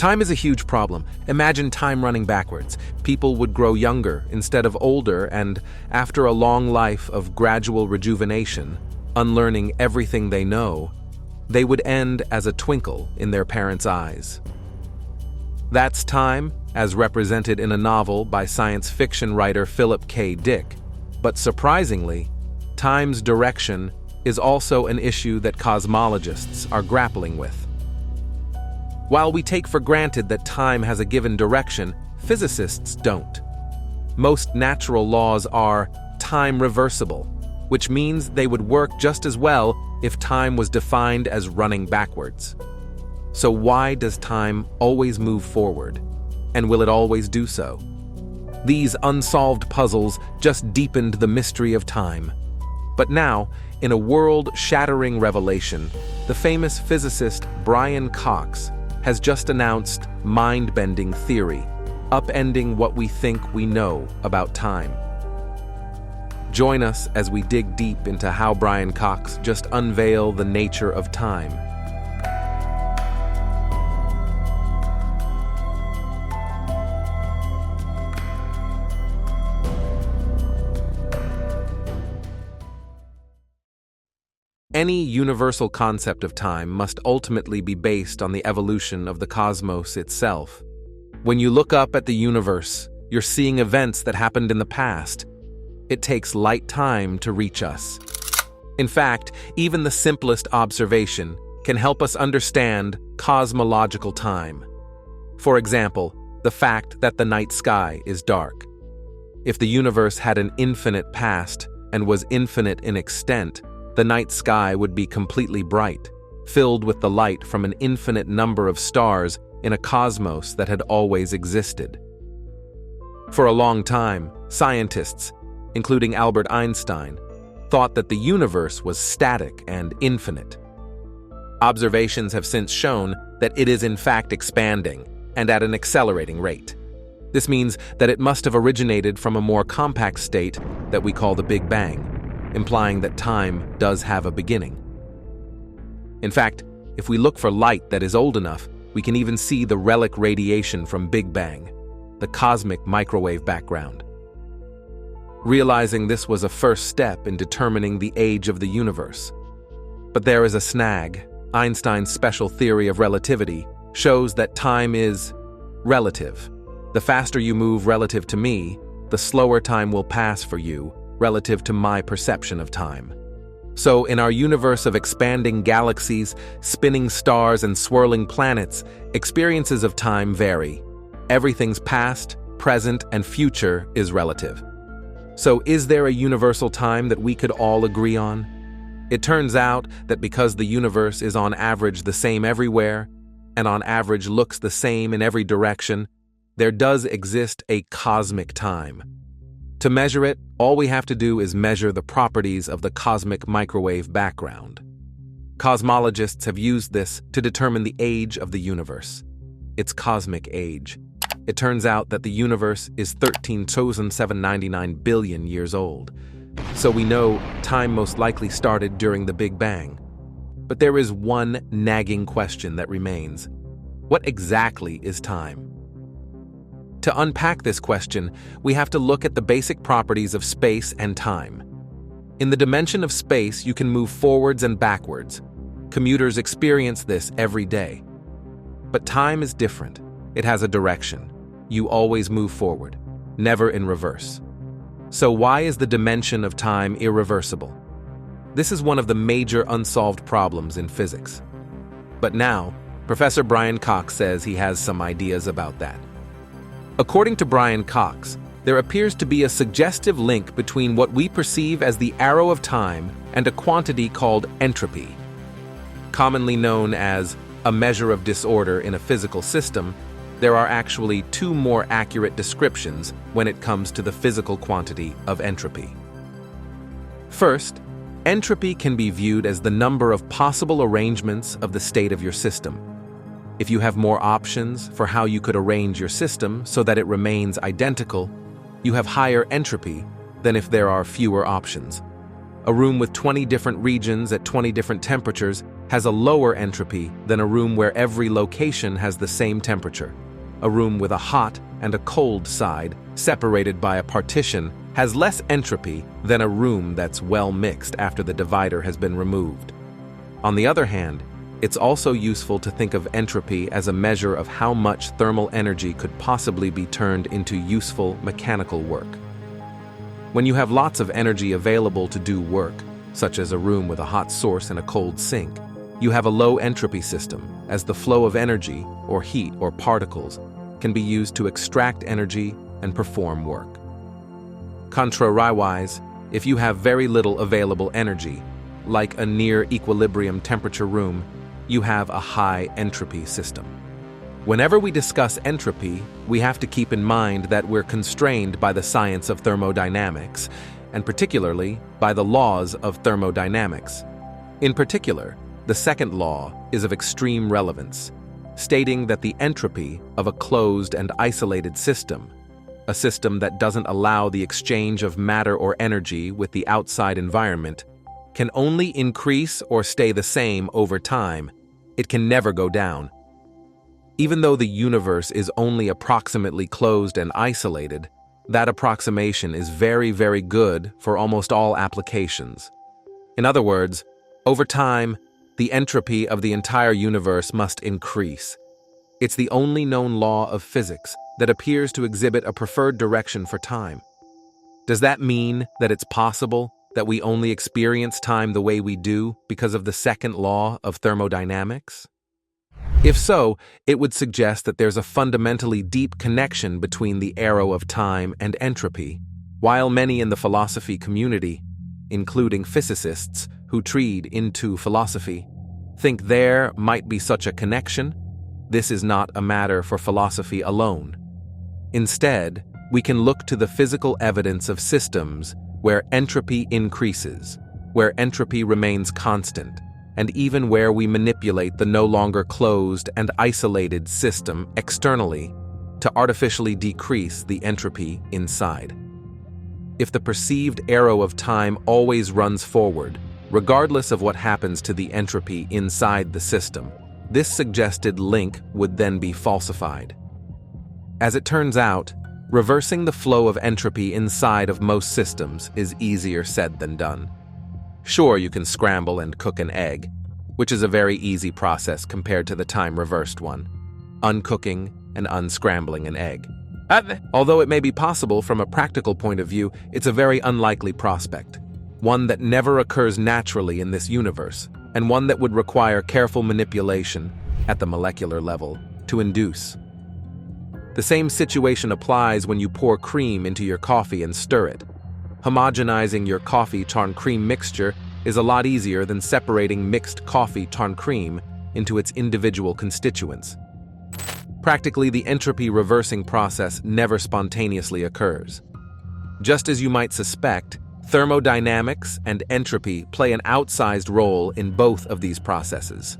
Time is a huge problem. Imagine time running backwards. People would grow younger instead of older, and after a long life of gradual rejuvenation, unlearning everything they know, they would end as a twinkle in their parents' eyes. That's time, as represented in a novel by science fiction writer Philip K. Dick. But surprisingly, time's direction is also an issue that cosmologists are grappling with. While we take for granted that time has a given direction, physicists don't. Most natural laws are time reversible, which means they would work just as well if time was defined as running backwards. So why does time always move forward? And will it always do so? These unsolved puzzles just deepened the mystery of time. But now, in a world-shattering revelation, the famous physicist Brian Cox has just announced mind-bending theory, upending what we think we know about time. Join us as we dig deep into how Brian Cox just unveiled the nature of time. Any universal concept of time must ultimately be based on the evolution of the cosmos itself. When you look up at the universe, you're seeing events that happened in the past. It takes light time to reach us. In fact, even the simplest observation can help us understand cosmological time. For example, the fact that the night sky is dark. If the universe had an infinite past and was infinite in extent, the night sky would be completely bright, filled with the light from an infinite number of stars in a cosmos that had always existed. For a long time, scientists, including Albert Einstein, thought that the universe was static and infinite. Observations have since shown that it is in fact expanding, and at an accelerating rate. This means that it must have originated from a more compact state that we call the Big Bang, implying that time does have a beginning. In fact, if we look for light that is old enough, we can even see the relic radiation from Big Bang, the cosmic microwave background. Realizing this was a first step in determining the age of the universe. But there is a snag. Einstein's special theory of relativity shows that time is relative. The faster you move relative to me, the slower time will pass for you relative to my perception of time. So in our universe of expanding galaxies, spinning stars, and swirling planets, experiences of time vary. Everything's past, present, and future is relative. So is there a universal time that we could all agree on? It turns out that because the universe is on average the same everywhere, and on average looks the same in every direction, there does exist a cosmic time. To measure it, all we have to do is measure the properties of the cosmic microwave background. Cosmologists have used this to determine the age of the universe, its cosmic age. It turns out that the universe is 13,799 billion years old. So we know time most likely started during the Big Bang. But there is one nagging question that remains. What exactly is time? To unpack this question, we have to look at the basic properties of space and time. In the dimension of space, you can move forwards and backwards. Commuters experience this every day. But time is different. It has a direction. You always move forward, never in reverse. So why is the dimension of time irreversible? This is one of the major unsolved problems in physics. But now, Professor Brian Cox says he has some ideas about that. According to Brian Cox, there appears to be a suggestive link between what we perceive as the arrow of time and a quantity called entropy. Commonly known as a measure of disorder in a physical system, there are actually two more accurate descriptions when it comes to the physical quantity of entropy. First, entropy can be viewed as the number of possible arrangements of the state of your system. If you have more options for how you could arrange your system so that it remains identical, you have higher entropy than if there are fewer options. A room with 20 different regions at 20 different temperatures has a lower entropy than a room where every location has the same temperature. A room with a hot and a cold side, separated by a partition, has less entropy than a room that's well mixed after the divider has been removed. On the other hand, it's also useful to think of entropy as a measure of how much thermal energy could possibly be turned into useful mechanical work. When you have lots of energy available to do work, such as a room with a hot source and a cold sink, you have a low entropy system, as the flow of energy, or heat or particles, can be used to extract energy and perform work. Contrariwise, if you have very little available energy, like a near equilibrium temperature room, you have a high entropy system. Whenever we discuss entropy, we have to keep in mind that we're constrained by the science of thermodynamics, and particularly by the laws of thermodynamics. In particular, the second law is of extreme relevance, stating that the entropy of a closed and isolated system, a system that doesn't allow the exchange of matter or energy with the outside environment, can only increase or stay the same over time. It can never go down. Even though the universe is only approximately closed and isolated, that approximation is very, very good for almost all applications. In other words, over time, the entropy of the entire universe must increase. It's the only known law of physics that appears to exhibit a preferred direction for time. Does that mean that it's possible that we only experience time the way we do because of the second law of thermodynamics? If so, it would suggest that there's a fundamentally deep connection between the arrow of time and entropy. While many in the philosophy community, including physicists who tread into philosophy, think there might be such a connection, this is not a matter for philosophy alone. Instead, we can look to the physical evidence of systems where entropy increases, where entropy remains constant, and even where we manipulate the no longer closed and isolated system externally to artificially decrease the entropy inside. If the perceived arrow of time always runs forward, regardless of what happens to the entropy inside the system, this suggested link would then be falsified. As it turns out, reversing the flow of entropy inside of most systems is easier said than done. Sure, you can scramble and cook an egg, which is a very easy process compared to the time-reversed one, uncooking and unscrambling an egg. Although it may be possible from a practical point of view, it's a very unlikely prospect, one that never occurs naturally in this universe, and one that would require careful manipulation at the molecular level to induce. The same situation applies when you pour cream into your coffee and stir it. Homogenizing your coffee-cream mixture is a lot easier than separating mixed coffee-cream into its individual constituents. Practically, the entropy reversing process never spontaneously occurs. Just as you might suspect, thermodynamics and entropy play an outsized role in both of these processes.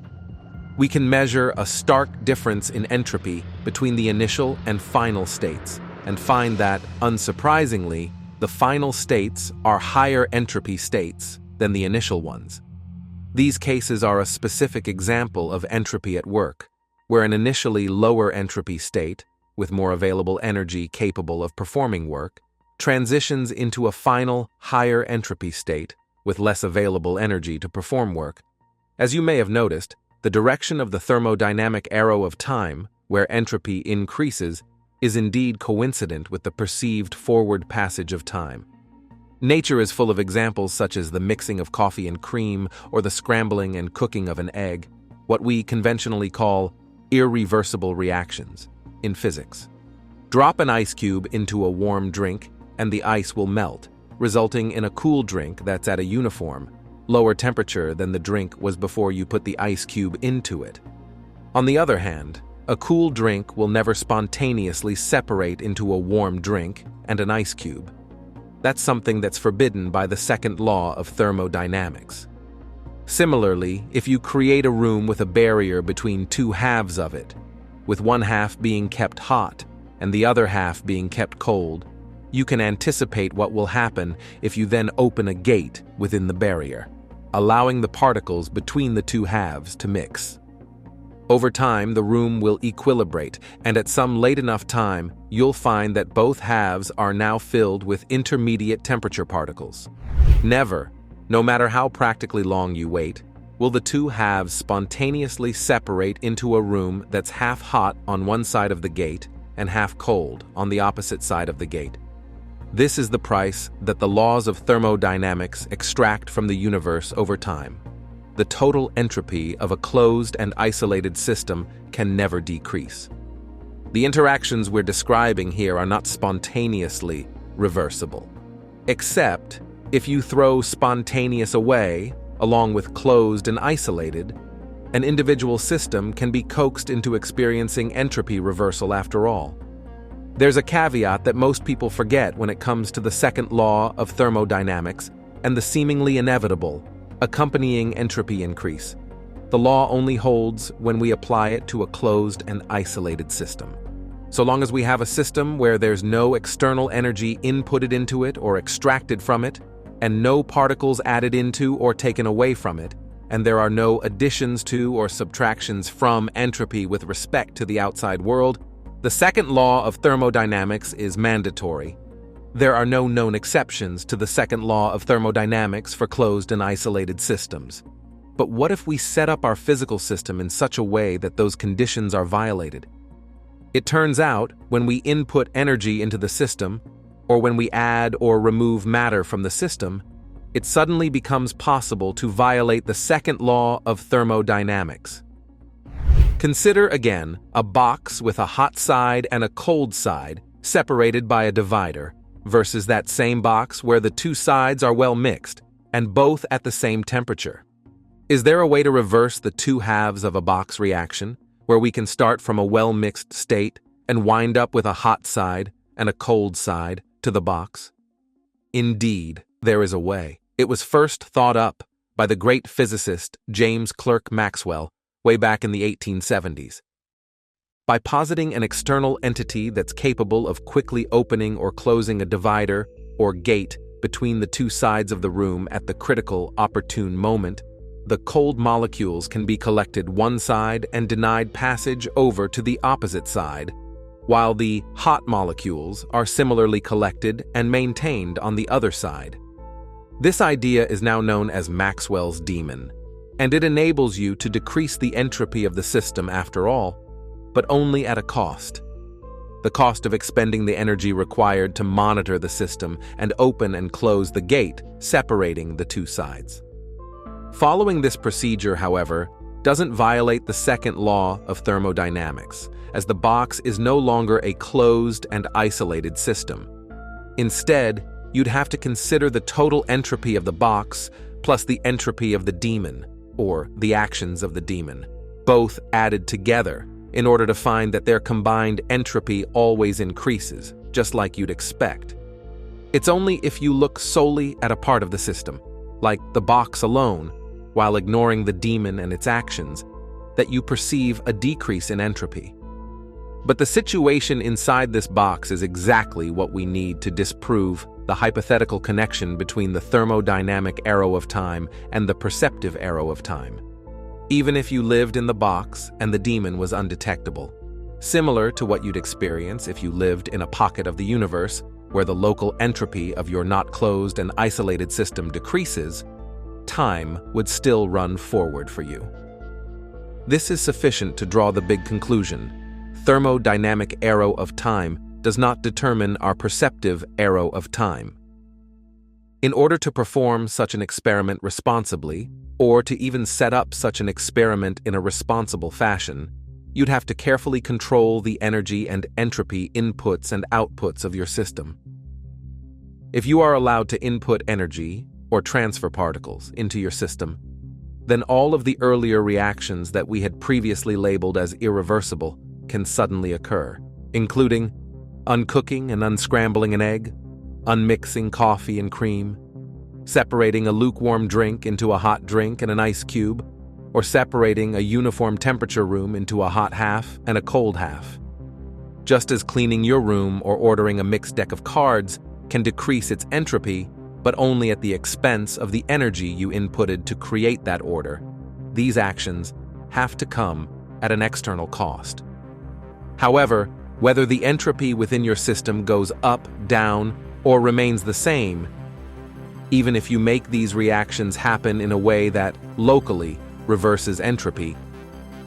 We can measure a stark difference in entropy between the initial and final states, and find that, unsurprisingly, the final states are higher entropy states than the initial ones. These cases are a specific example of entropy at work, where an initially lower entropy state, with more available energy capable of performing work, transitions into a final higher entropy state with less available energy to perform work. As you may have noticed, the direction of the thermodynamic arrow of time, where entropy increases, is indeed coincident with the perceived forward passage of time. Nature is full of examples such as the mixing of coffee and cream or the scrambling and cooking of an egg, what we conventionally call irreversible reactions in physics. Drop an ice cube into a warm drink and the ice will melt, resulting in a cool drink that's at a uniform, lower temperature than the drink was before you put the ice cube into it. On the other hand, a cool drink will never spontaneously separate into a warm drink and an ice cube. That's something that's forbidden by the second law of thermodynamics. Similarly, if you create a room with a barrier between two halves of it, with one half being kept hot and the other half being kept cold, you can anticipate what will happen if you then open a gate within the barrier. allowing the particles between the two halves to mix. Over time, the room will equilibrate, and at some late enough time, you'll find that both halves are now filled with intermediate temperature particles. Never, no matter how practically long you wait, will the two halves spontaneously separate into a room that's half hot on one side of the gate and half cold on the opposite side of the gate. This is the price that the laws of thermodynamics extract from the universe over time. The total entropy of a closed and isolated system can never decrease. The interactions we're describing here are not spontaneously reversible, except if you throw spontaneous away, along with closed and isolated, an individual system can be coaxed into experiencing entropy reversal after all. There's a caveat that most people forget when it comes to the second law of thermodynamics and the seemingly inevitable, accompanying entropy increase. The law only holds when we apply it to a closed and isolated system. So long as we have a system where there's no external energy inputted into it or extracted from it, and no particles added into or taken away from it, and there are no additions to or subtractions from entropy with respect to the outside world, the second law of thermodynamics is mandatory. There are no known exceptions to the second law of thermodynamics for closed and isolated systems. But what if we set up our physical system in such a way that those conditions are violated? It turns out, when we input energy into the system, or when we add or remove matter from the system, it suddenly becomes possible to violate the second law of thermodynamics. Consider again a box with a hot side and a cold side separated by a divider, versus that same box where the two sides are well mixed and both at the same temperature. Is there a way to reverse the two halves of a box reaction, where we can start from a well-mixed state and wind up with a hot side and a cold side to the box? Indeed, there is a way. It was first thought up by the great physicist James Clerk Maxwell way back in the 1870s. By positing an external entity that's capable of quickly opening or closing a divider or gate between the two sides of the room at the critical, opportune moment, the cold molecules can be collected one side and denied passage over to the opposite side, while the hot molecules are similarly collected and maintained on the other side. This idea is now known as Maxwell's demon, and it enables you to decrease the entropy of the system after all, but only at a cost. The cost of expending the energy required to monitor the system and open and close the gate, separating the two sides. Following this procedure, however, doesn't violate the second law of thermodynamics, as the box is no longer a closed and isolated system. Instead, you'd have to consider the total entropy of the box plus the entropy of the demon, or the actions of the demon, both added together, in order to find that their combined entropy always increases, just like you'd expect. It's only if you look solely at a part of the system, like the box alone, while ignoring the demon and its actions, that you perceive a decrease in entropy. But the situation inside this box is exactly what we need to disprove the hypothetical connection between the thermodynamic arrow of time and the perceptive arrow of time. Even if you lived in the box and the demon was undetectable, similar to what you'd experience if you lived in a pocket of the universe where the local entropy of your not closed and isolated system decreases, time would still run forward for you. This is sufficient to draw the big conclusion. Thermodynamic arrow of time does not determine our perceptive arrow of time. In order to perform such an experiment responsibly, or to even set up such an experiment in a responsible fashion, you'd have to carefully control the energy and entropy inputs and outputs of your system. If you are allowed to input energy or transfer particles into your system, then all of the earlier reactions that we had previously labeled as irreversible can suddenly occur, including uncooking and unscrambling an egg, unmixing coffee and cream, separating a lukewarm drink into a hot drink and an ice cube, or separating a uniform temperature room into a hot half and a cold half. Just as cleaning your room or ordering a mixed deck of cards can decrease its entropy, but only at the expense of the energy you inputted to create that order. These actions have to come at an external cost. However, whether the entropy within your system goes up, down, or remains the same, even if you make these reactions happen in a way that locally reverses entropy,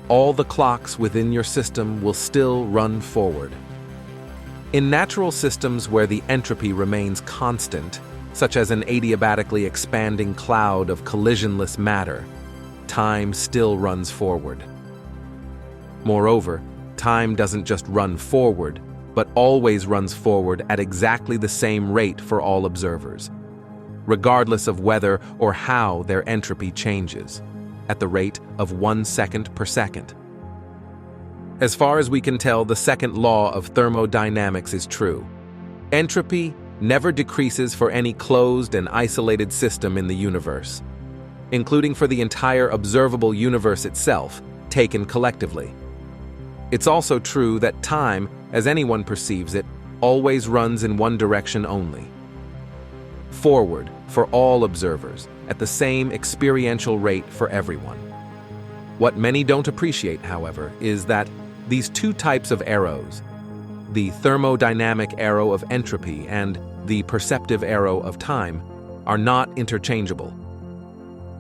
all the clocks within your system will still run forward. In natural systems where the entropy remains constant, such as an adiabatically expanding cloud of collisionless matter, time still runs forward. Moreover, time doesn't just run forward, but always runs forward at exactly the same rate for all observers, regardless of whether or how their entropy changes, at the rate of 1 second per second. As far as we can tell, the second law of thermodynamics is true. Entropy never decreases for any closed and isolated system in the universe, including for the entire observable universe itself, taken collectively. It's also true that time, as anyone perceives it, always runs in one direction only. Forward for all observers, at the same experiential rate for everyone. What many don't appreciate, however, is that these two types of arrows, the thermodynamic arrow of entropy and the perceptive arrow of time, are not interchangeable.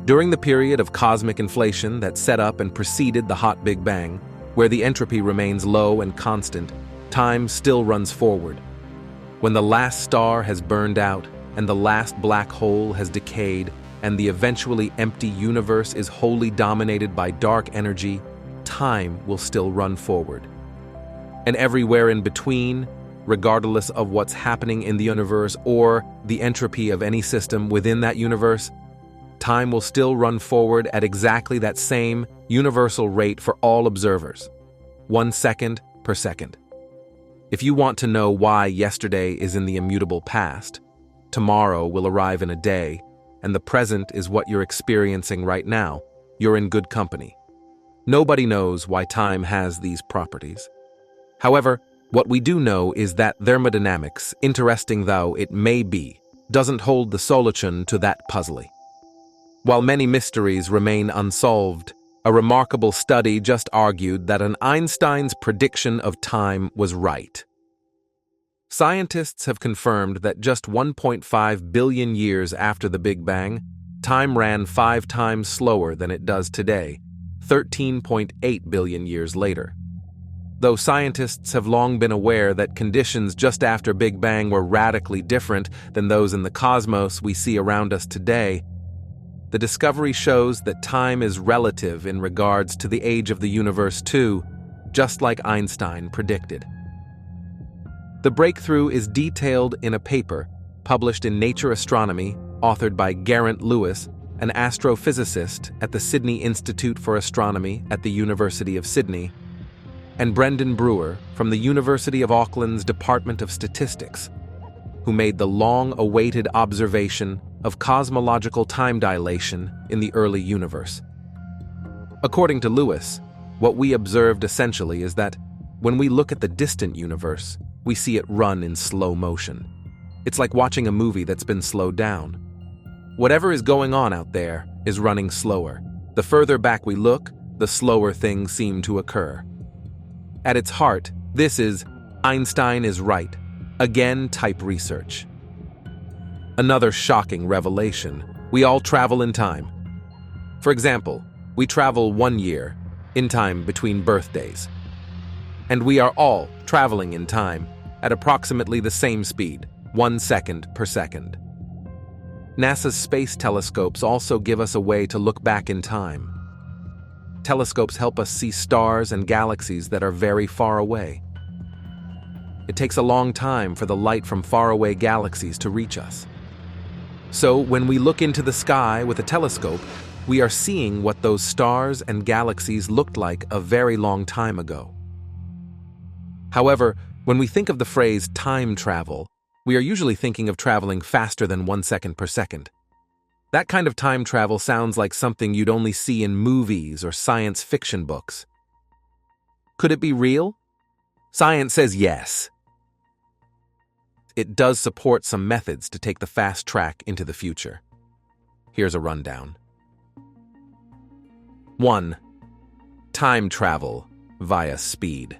During the period of cosmic inflation that set up and preceded the hot Big Bang, where the entropy remains low and constant, time still runs forward. When the last star has burned out and the last black hole has decayed and the eventually empty universe is wholly dominated by dark energy, time will still run forward. And everywhere in between, regardless of what's happening in the universe or the entropy of any system within that universe, time will still run forward at exactly that same universal rate for all observers, 1 second per second. If you want to know why yesterday is in the immutable past, tomorrow will arrive in a day, and the present is what you're experiencing right now, you're in good company. Nobody knows why time has these properties. However, what we do know is that thermodynamics, interesting though it may be, doesn't hold the solution to that puzzle. While many mysteries remain unsolved, a remarkable study just argued that an Einstein's prediction of time was right. Scientists have confirmed that just 1.5 billion years after the Big Bang, time ran 5 times slower than it does today, 13.8 billion years later. Though scientists have long been aware that conditions just after Big Bang were radically different than those in the cosmos we see around us today, the discovery shows that time is relative in regards to the age of the universe too, just like Einstein predicted. The breakthrough is detailed in a paper published in Nature Astronomy, authored by Geraint Lewis, an astrophysicist at the Sydney Institute for Astronomy at the University of Sydney, and Brendan Brewer from the University of Auckland's Department of Statistics, who made the long-awaited observation of cosmological time dilation in the early universe. According to Lewis, what we observed essentially is that when we look at the distant universe, we see it run in slow motion. It's like watching a movie that's been slowed down. Whatever is going on out there is running slower. The further back we look, the slower things seem to occur. At its heart, this is Einstein is right, again type research. Another shocking revelation: we all travel in time. For example, we travel 1 year in time between birthdays. And we are all traveling in time at approximately the same speed, 1 second per second. NASA's space telescopes also give us a way to look back in time. Telescopes help us see stars and galaxies that are very far away. It takes a long time for the light from faraway galaxies to reach us. So when we look into the sky with a telescope, we are seeing what those stars and galaxies looked like a very long time ago. However, when we think of the phrase time travel, we are usually thinking of traveling faster than 1 second per second. That kind of time travel sounds like something you'd only see in movies or science fiction books. Could it be real? Science says yes. it does support some methods to take the fast track into the future. Here's a rundown. 1. Time travel via speed.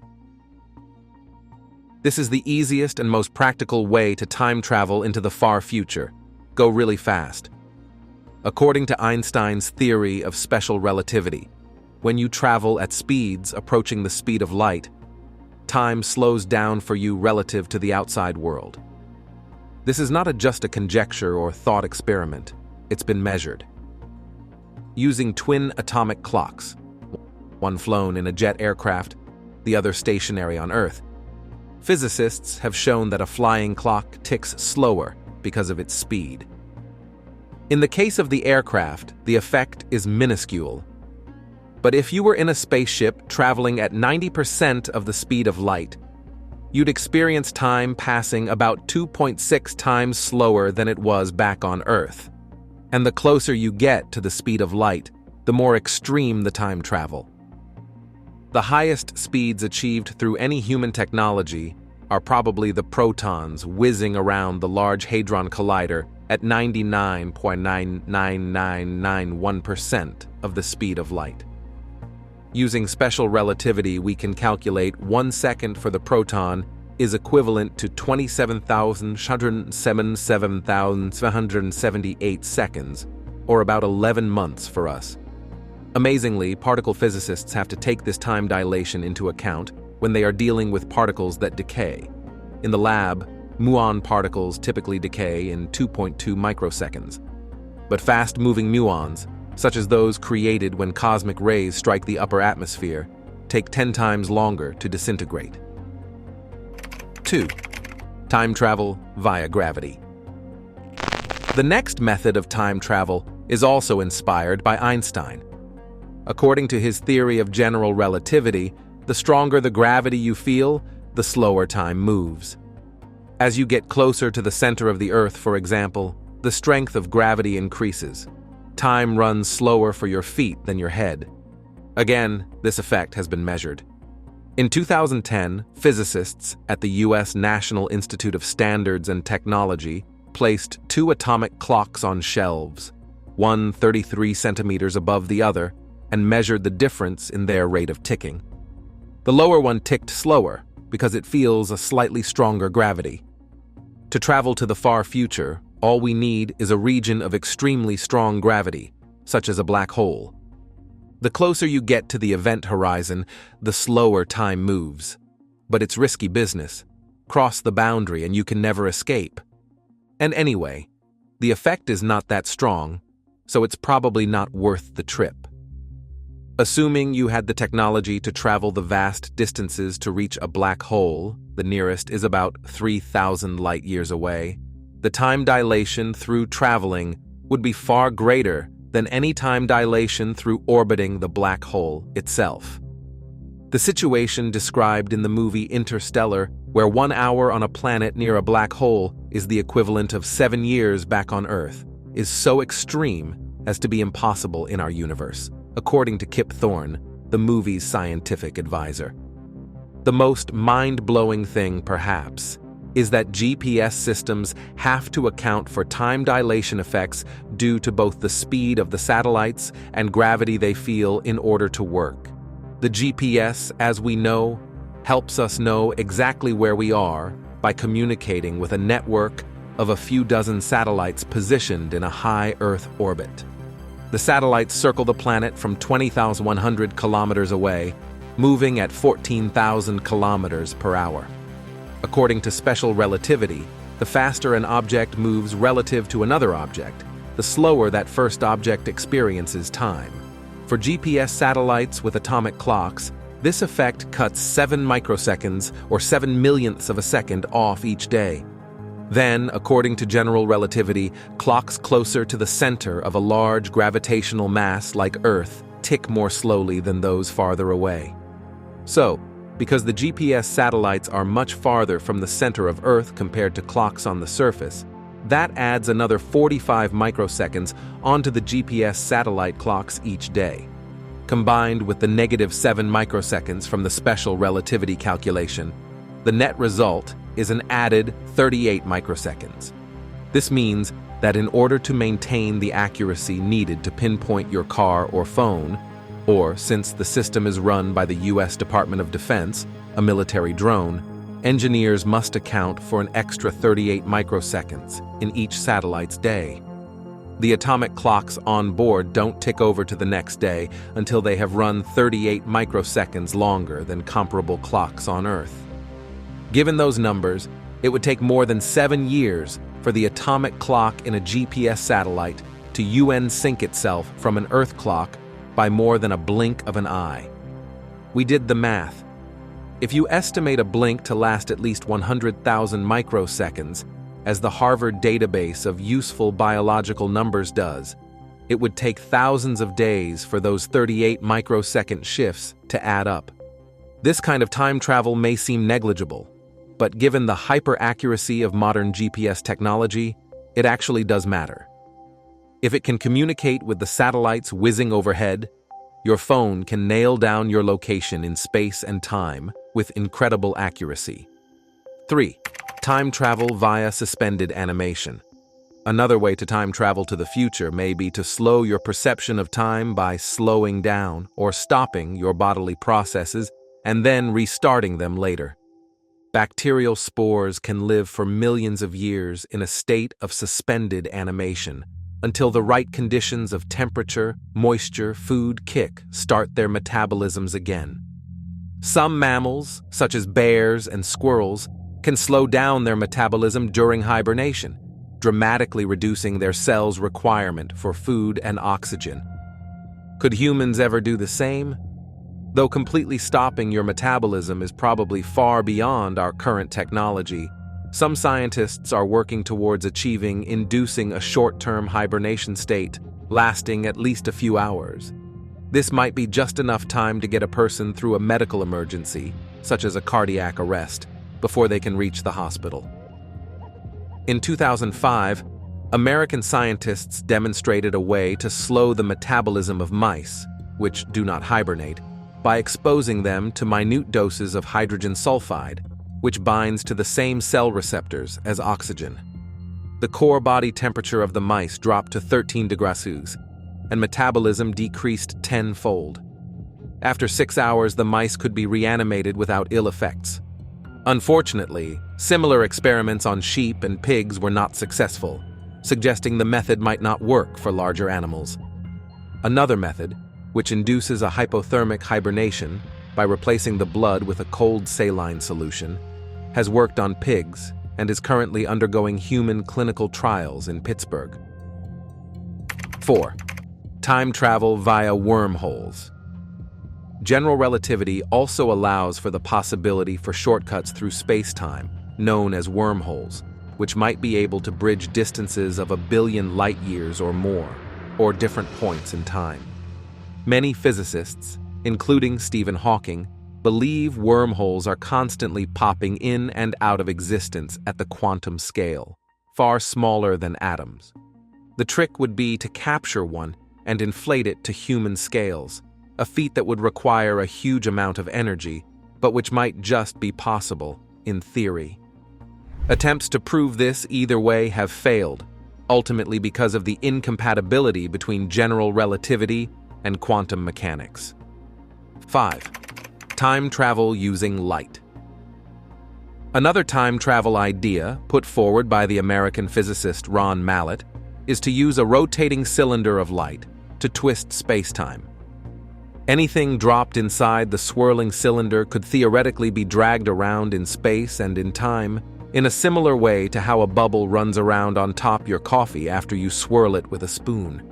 This is the easiest and most practical way to time travel into the far future. Go really fast. According to Einstein's theory of special relativity, when you travel at speeds approaching the speed of light, time slows down for you relative to the outside world. This is not just a conjecture or thought experiment. It's been measured. Using twin atomic clocks, one flown in a jet aircraft, the other stationary on Earth, physicists have shown that a flying clock ticks slower because of its speed. In the case of the aircraft, the effect is minuscule. But if you were in a spaceship traveling at 90% of the speed of light, you'd experience time passing about 2.6 times slower than it was back on Earth. And the closer you get to the speed of light, the more extreme the time travel. The highest speeds achieved through any human technology are probably the protons whizzing around the Large Hadron Collider at 99.99991% of the speed of light. Using special relativity, we can calculate 1 second for the proton is equivalent to 27,777,778 seconds, or about 11 months for us. Amazingly, particle physicists have to take this time dilation into account when they are dealing with particles that decay. In the lab, muon particles typically decay in 2.2 microseconds. But fast-moving muons, such as those created when cosmic rays strike the upper atmosphere, take 10 times longer to disintegrate. 2. Time travel via gravity. The next method of time travel is also inspired by Einstein. According to his theory of general relativity, the stronger the gravity you feel, the slower time moves. As you get closer to the center of the Earth, for example, the strength of gravity increases. Time runs slower for your feet than your head. Again, this effect has been measured. In 2010, physicists at the U.S. National Institute of Standards and Technology placed 2 atomic clocks on shelves, one 33 centimeters above the other, and measured the difference in their rate of ticking. The lower one ticked slower because it feels a slightly stronger gravity. To travel to the far future, all we need is a region of extremely strong gravity, such as a black hole. The closer you get to the event horizon, the slower time moves. But it's risky business. Cross the boundary and you can never escape. And anyway, the effect is not that strong, so it's probably not worth the trip. Assuming you had the technology to travel the vast distances to reach a black hole, the nearest is about 3,000 light-years away, the time dilation through traveling would be far greater than any time dilation through orbiting the black hole itself. The situation described in the movie Interstellar, where 1 hour on a planet near a black hole is the equivalent of 7 years back on Earth, is so extreme as to be impossible in our universe, according to Kip Thorne, the movie's scientific advisor. The most mind-blowing thing, perhaps, is that GPS systems have to account for time dilation effects due to both the speed of the satellites and gravity they feel in order to work. The GPS, as we know, helps us know exactly where we are by communicating with a network of a few dozen satellites positioned in a high Earth orbit. The satellites circle the planet from 20,100 kilometers away, moving at 14,000 kilometers per hour. According to special relativity, the faster an object moves relative to another object, the slower that first object experiences time. For GPS satellites with atomic clocks, this effect cuts 7 microseconds or 7 millionths of a second off each day. Then, according to general relativity, clocks closer to the center of a large gravitational mass like Earth tick more slowly than those farther away. So, because the GPS satellites are much farther from the center of Earth compared to clocks on the surface, that adds another 45 microseconds onto the GPS satellite clocks each day. Combined with the -7 microseconds from the special relativity calculation, The net result is an added 38 microseconds. This means that in order to maintain the accuracy needed to pinpoint your car or phone, or since the system is run by the U.S. Department of Defense, a military drone, engineers must account for an extra 38 microseconds in each satellite's day. The atomic clocks on board don't tick over to the next day until they have run 38 microseconds longer than comparable clocks on Earth. Given those numbers, it would take more than 7 years for the atomic clock in a GPS satellite to UN sync itself from an Earth clock by more than a blink of an eye. We did the math. If you estimate a blink to last at least 100,000 microseconds, as the Harvard database of useful biological numbers does, it would take thousands of days for those 38 microsecond shifts to add up. This kind of time travel may seem negligible, but given the hyper-accuracy of modern GPS technology, it actually does matter. If it can communicate with the satellites whizzing overhead, your phone can nail down your location in space and time with incredible accuracy. 3. Time travel via suspended animation. Another way to time travel to the future may be to slow your perception of time by slowing down or stopping your bodily processes and then restarting them later. Bacterial spores can live for millions of years in a state of suspended animation until the right conditions of temperature, moisture, food, kick start their metabolisms again. Some mammals, such as bears and squirrels, can slow down their metabolism during hibernation, dramatically reducing their cells' requirement for food and oxygen. Could humans ever do the same? Though completely stopping your metabolism is probably far beyond our current technology, some scientists are working towards inducing a short-term hibernation state lasting at least a few hours. This might be just enough time to get a person through a medical emergency, such as a cardiac arrest, before they can reach the hospital. In 2005, American scientists demonstrated a way to slow the metabolism of mice, which do not hibernate, by exposing them to minute doses of hydrogen sulfide, which binds to the same cell receptors as oxygen. The core body temperature of the mice dropped to 13 degrees Celsius, and metabolism decreased tenfold. After 6 hours, the mice could be reanimated without ill effects. Unfortunately, similar experiments on sheep and pigs were not successful, suggesting the method might not work for larger animals. Another method, which induces a hypothermic hibernation by replacing the blood with a cold saline solution, has worked on pigs and is currently undergoing human clinical trials in Pittsburgh. 4. Time travel via wormholes. General relativity also allows for the possibility for shortcuts through space-time, known as wormholes, which might be able to bridge distances of 1 billion light-years or more, or different points in time. Many physicists, including Stephen Hawking, believe wormholes are constantly popping in and out of existence at the quantum scale, far smaller than atoms. The trick would be to capture one and inflate it to human scales, a feat that would require a huge amount of energy, but which might just be possible in theory. Attempts to prove this either way have failed, ultimately because of the incompatibility between general relativity and quantum mechanics. 5. Time travel using light. Another time travel idea, put forward by the American physicist Ron Mallett, is to use a rotating cylinder of light to twist space-time. Anything dropped inside the swirling cylinder could theoretically be dragged around in space and in time, in a similar way to how a bubble runs around on top your coffee after you swirl it with a spoon.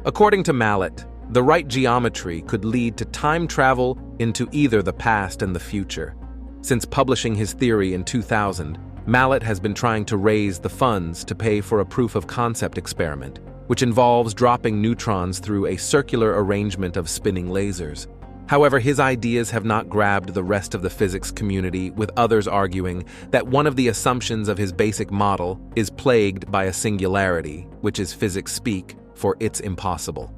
According to Mallett, the right geometry could lead to time travel into either the past and the future. Since publishing his theory in 2000, Mallett has been trying to raise the funds to pay for a proof-of-concept experiment, which involves dropping neutrons through a circular arrangement of spinning lasers. However, his ideas have not grabbed the rest of the physics community, with others arguing that one of the assumptions of his basic model is plagued by a singularity, which is physics speak for "it's impossible."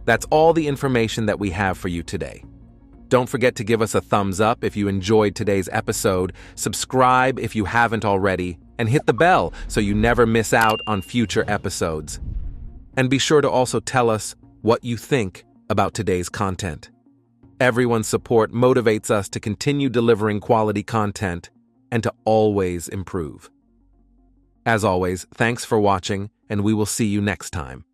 That's all the information that we have for you today. Don't forget to give us a thumbs up if you enjoyed today's episode, subscribe if you haven't already, and hit the bell so you never miss out on future episodes. And be sure to also tell us what you think about today's content. Everyone's support motivates us to continue delivering quality content and to always improve. As always, thanks for watching, and we will see you next time.